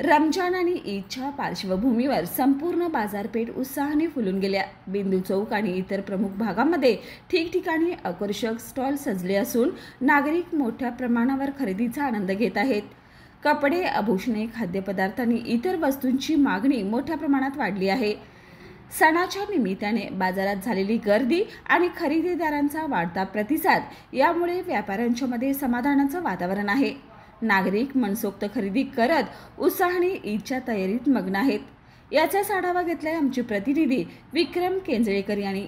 रमजान आणि ईदच्या पार्श्वभूमीवर संपूर्ण बाजारपेठ उत्साहाने फुलून गेल्या। बिंदू चौक आणि इतर प्रमुख भागांमध्ये ठिकठिकाणी आकर्षक स्टॉल सजले असून नागरिक मोठ्या प्रमाणावर खरेदीचा आनंद घेत आहेत। कपडे, आभूषणे, खाद्यपदार्थ आणि इतर वस्तूंची मागणी मोठ्या प्रमाणात वाढली आहे। सणाच्या निमित्ताने बाजारात झालेली गर्दी आणि खरेदीदारांचा वाढता प्रतिसाद यामुळे व्यापाऱ्यांच्या मध्ये समाधानाचं वातावरण आहे। नागरिक मनसोक्त खरेदी करत उत्साहाने ईदच्या तयारीत मग्न आहेत। याचाच आढावा घेतलाय आमचे प्रतिनिधी विक्रम केंजळेकर यांनी।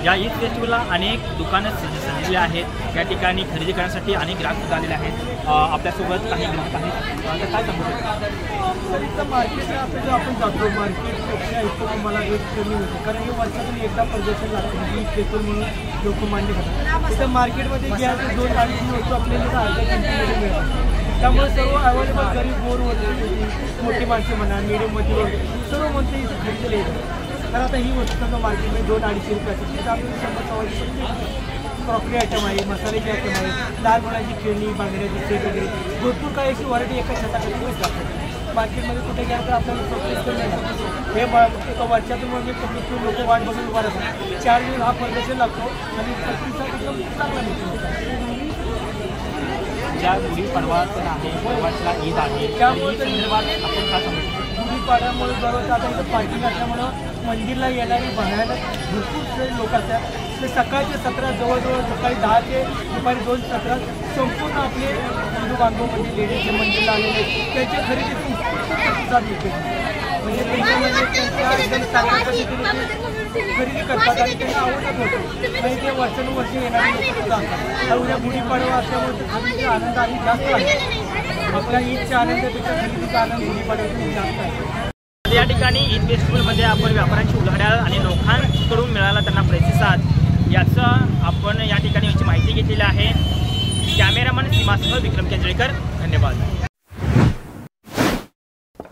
या ईद फेस्टिवलला अनेक दुकानं सजलेली आहेत। या ठिकाणी खरेदी करण्यासाठी अनेक ग्राहक आलेले आहेत। आपल्यासोबत काही ग्राहक आहेत। आता काय सांगू शकता? मार्केट आपण जातो मार्केटपेक्षा इथं तुम्हाला रेट कमी होते, कारण हे वर्षातून एकदा प्रदर्शन लागतं ईद फेस्टिवल म्हणून लोक मान्य करतात। तिथं मार्केटमध्ये घ्यायचं 2-2.5 वस्तू आपल्याला अर्ध्या किमतीमध्ये मिळतात। त्यामुळे सर्व अवेलेबल गरीब बोर होते, मोठी माणसं म्हणा, मिडियममध्ये सर्व म्हणते इथे खरेदीला येतात। तर आता ही वस्तू समजा मार्केटमध्ये 200-250 रुपयाची, तिथं आपल्याला 100-150 क्रॉकरी आयटम आहे, मसाल्याचे आयटम आहे, लहान मुलांची खेळणी, बांगड्याची सेट वगैरे भरपूर काही अशी व्हरायटी एका छताखाली लागतात। मार्केटमध्ये कुठे गेलं तर आपल्याला प्रोसेस कमी लागतो। हे एका वर्षातून म्हणजे कमी लोक वाट बघून उभा राहतात। 4 दिवस हा प्रदर्शन लागतो आणि प्रतिसाद एकदम चांगला मिळतो। ज्या गुढीपाडवा सण आहे, परवाला ईद आहे, त्यामुळे संदर्भात आपण काय सांगू शकतो? गुढीपाडव्यामुळे दररोज आता इथं पार्किंग असल्यामुळं मंदिरला येणारी बघायला भरपूर लोक असतात। ते सकाळचे 17 जवळजवळ सकाळी 10 ते दुपारी 2 17 संपूर्ण आपले हिंदू बांधव म्हणजे लेडीज जे मंदिरला आलेले त्यांच्या खरेदीतून प्रतिसाद मिळते। म्हणजे त्यांच्यामध्ये त्यांच्या एकदम चांगल्या पद्धतीने खरेदी करतात आणि त्यांना आवडत होतं। आणि ते वर्षानुवर्ष येणारे लोक सुद्धा असतात। तर उद्या गुढीपाडवा असल्यामुळे खरेदीचा आनंद आणि जास्त आहे। आपल्या ईदच्या आनंदापेक्षा खरेदीचा आनंद गुढीपाडव्यातून जास्त आहे। या ठिकाणी ईद फेस्टिवलमध्ये आपण व्यापाऱ्यांची उलाढाल आणि लोकांकडून मिळाला त्यांना प्रतिसाद याचं आपण या ठिकाणी याची माहिती घेतलेली आहे। कॅमेरामन सीमासह विक्रम केंजळेकर, धन्यवाद।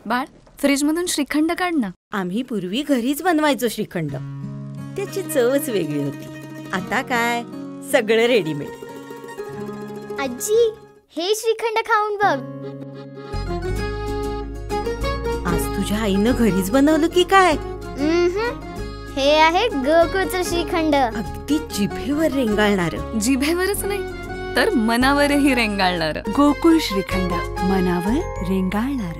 बाळ, फ्रीजमधून श्रीखंड काढ ना। आम्ही पूर्वी घरीच बनवायचो श्रीखंड, त्याची चवच वेगळी होती। आता काय सगळं रेडीमेड। आजी, हे श्रीखंड खाऊन बघ। आज तुझ्या आईनं घरीच बनवलं की काय? हे आहे गोकुळचं श्रीखंड, अगदी जिभेवर रेंगाळणार। जिभेवरच नाही तर मनावरही रेंगाळणार। गोकुळ श्रीखंड, मनावर रेंगाळणार।